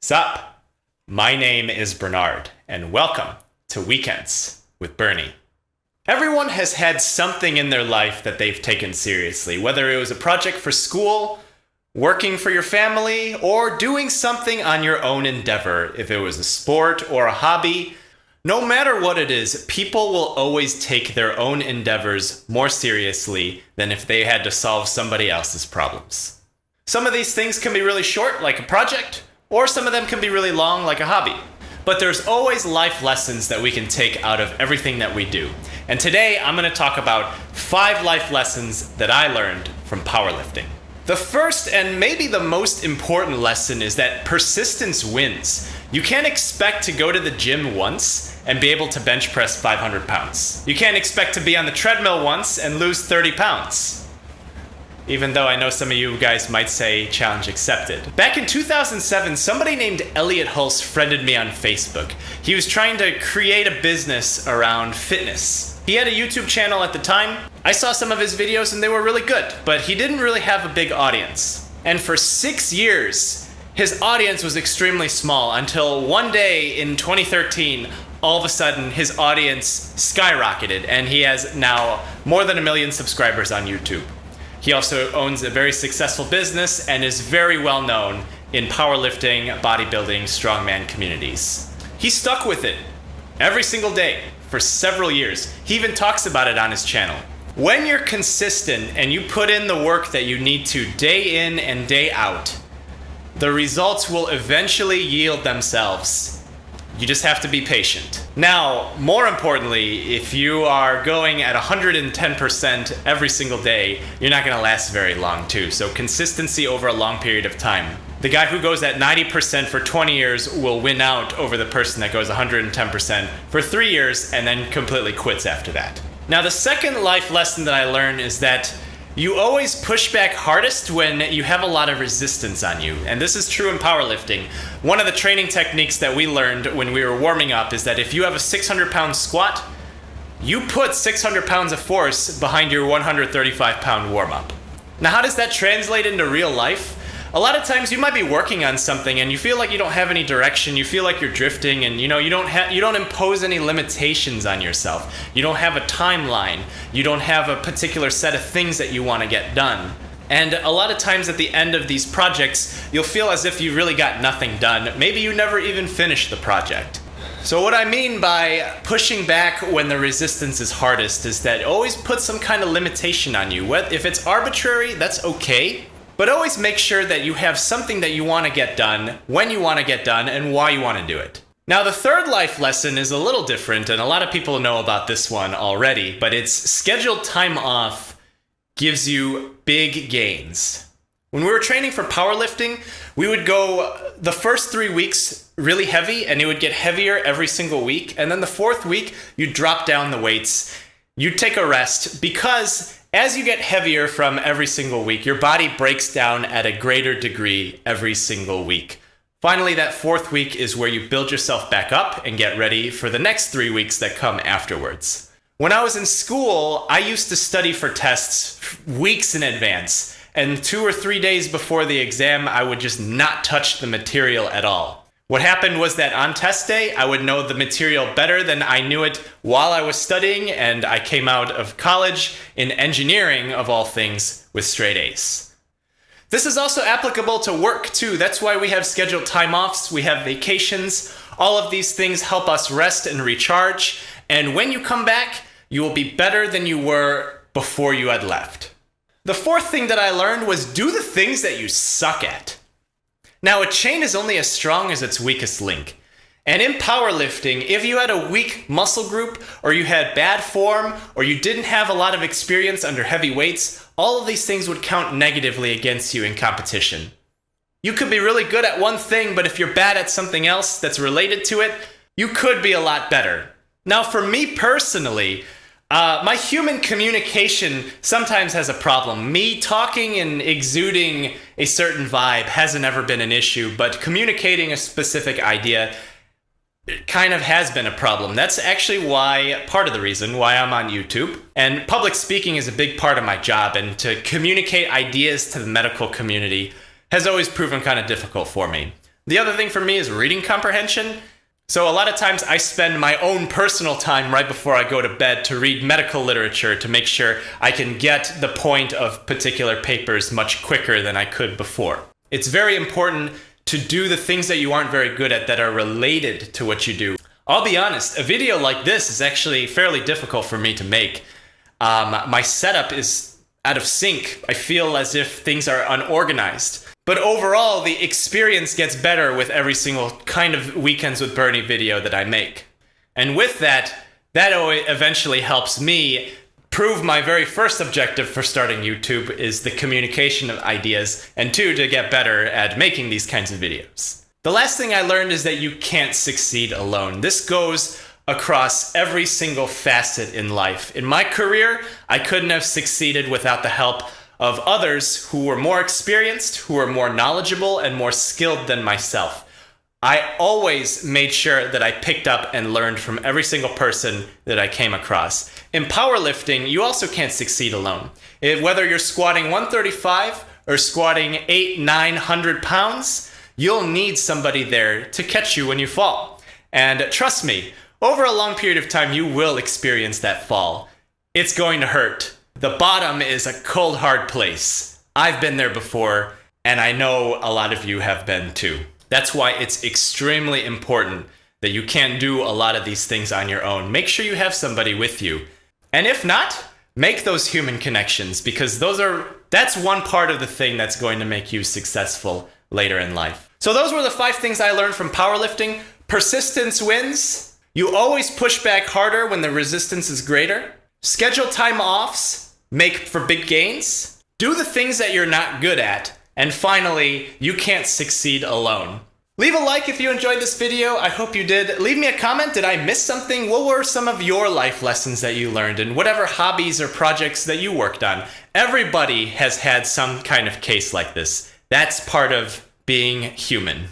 Sup? My name is Bernard, and welcome to Weekends with Bernie. Everyone has had something in their life that they've taken seriously, whether it was a project for school, working for your family, or doing something on your own endeavor, if it was a sport or a hobby. No matter what it is, people will always take their own endeavors more seriously than if they had to solve somebody else's problems. Some of these things can be really short, like a project, or some of them can be really long, like a hobby. But there's always life lessons that we can take out of everything that we do. And today I'm going to talk about 5 life lessons that I learned from powerlifting. The first and maybe the most important lesson is that persistence wins. You can't expect to go to the gym once and be able to bench press 500 pounds. You can't expect to be on the treadmill once and lose 30 pounds. Even though I know some of you guys might say challenge accepted. Back in 2007, somebody named Elliot Hulse friended me on Facebook. He was trying to create a business around fitness. He had a YouTube channel at the time. I saw some of his videos and they were really good, but he didn't really have a big audience. And for 6 years, his audience was extremely small until one day in 2013, all of a sudden his audience skyrocketed and he has now more than 1 million subscribers on YouTube. He also owns a very successful business and is very well known in powerlifting, bodybuilding, strongman communities. He stuck with it every single day for several years. He even talks about it on his channel. When you're consistent and you put in the work that you need to day in and day out, the results will eventually yield themselves. You just have to be patient. Now, more importantly, if you are going at 110% every single day, you're not going to last very long too. So consistency over a long period of time. The guy who goes at 90% for 20 years will win out over the person that goes 110% for 3 years and then completely quits after that. Now, the second life lesson that I learned is that you always push back hardest when you have a lot of resistance on you. And this is true in powerlifting. One of the training techniques that we learned when we were warming up is that if you have a 600-pound squat, you put 600 pounds of force behind your 135-pound warm-up. Now, how does that translate into real life? A lot of times you might be working on something and you feel like you don't have any direction, you feel like you're drifting, and you don't impose any limitations on yourself. You don't have a timeline. You don't have a particular set of things that you want to get done. And a lot of times at the end of these projects, you'll feel as if you really got nothing done. Maybe you never even finished the project. So what I mean by pushing back when the resistance is hardest is that always put some kind of limitation on you. If it's arbitrary, that's okay. But always make sure that you have something that you want to get done, when you want to get done, and why you want to do it. Now, the third life lesson is a little different, and a lot of people know about this one already, but it's scheduled time off gives you big gains. When we were training for powerlifting, we would go the first 3 weeks really heavy, and it would get heavier every single week, and then the 4th week, you'd drop down the weights. You'd take a rest, because as you get heavier from every single week, your body breaks down at a greater degree every single week. Finally, that 4th week is where you build yourself back up and get ready for the next 3 weeks that come afterwards. When I was in school, I used to study for tests weeks in advance, and 2 or 3 days before the exam, I would just not touch the material at all. What happened was that on test day, I would know the material better than I knew it while I was studying, and I came out of college in engineering, of all things, with straight A's. This is also applicable to work too. That's why we have scheduled time offs, we have vacations. All of these things help us rest and recharge, and when you come back, you will be better than you were before you had left. The 4th thing that I learned was do the things that you suck at. Now, a chain is only as strong as its weakest link. And in powerlifting, if you had a weak muscle group, or you had bad form, or you didn't have a lot of experience under heavy weights, all of these things would count negatively against you in competition. You could be really good at one thing, but if you're bad at something else that's related to it, you could be a lot better. Now, for me personally, my human communication sometimes has a problem. Me talking and exuding a certain vibe hasn't ever been an issue, but communicating a specific idea kind of has been a problem. That's actually part of the reason why I'm on YouTube. And public speaking is a big part of my job, and to communicate ideas to the medical community has always proven kind of difficult for me. The other thing for me is reading comprehension. So a lot of times I spend my own personal time right before I go to bed to read medical literature to make sure I can get the point of particular papers much quicker than I could before. It's very important to do the things that you aren't very good at that are related to what you do. I'll be honest, a video like this is actually fairly difficult for me to make. My setup is out of sync. I feel as if things are unorganized. But overall, the experience gets better with every single kind of Weekends with Bernie video that I make. And with that eventually helps me prove my very first objective for starting YouTube is the communication of ideas, and two, to get better at making these kinds of videos. The last thing I learned is that you can't succeed alone. This goes across every single facet in life. In my career, I couldn't have succeeded without the help of others who were more experienced, who were more knowledgeable and more skilled than myself. I always made sure that I picked up and learned from every single person that I came across. In powerlifting, you also can't succeed alone. Whether you're squatting 135 or squatting 800-900 pounds, you'll need somebody there to catch you when you fall. And trust me, over a long period of time, you will experience that fall. It's going to hurt. The bottom is a cold, hard place. I've been there before, and I know a lot of you have been too. That's why it's extremely important that you can't do a lot of these things on your own. Make sure you have somebody with you. And if not, make those human connections, because that's one part of the thing that's going to make you successful later in life. So those were the 5 things I learned from powerlifting. Persistence wins. You always push back harder when the resistance is greater. Schedule time offs. Make for big gains. Do the things that you're not good at. And finally, you can't succeed alone. Leave a like if you enjoyed this video. I hope you did. Leave me a comment. Did I miss something? What were some of your life lessons that you learned and whatever hobbies or projects that you worked on? Everybody has had some kind of case like this. That's part of being human.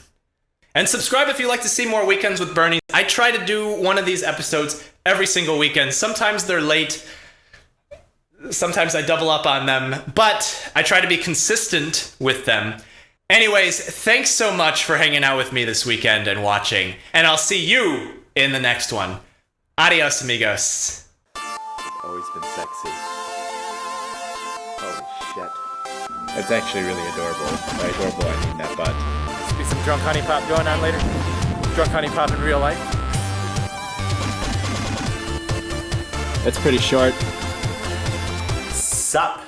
And subscribe if you'd like to see more Weekends with Bernie. I try to do one of these episodes every single weekend. Sometimes they're late. Sometimes I double up on them, but I try to be consistent with them. Anyways, thanks so much for hanging out with me this weekend and watching, and I'll see you in the next one. Adios, amigos. Always been sexy. Holy shit. That's actually really adorable. By adorable, I mean that butt. Must be some drunk honey pop going on later. Drunk honey pop in real life. That's pretty short. Sup?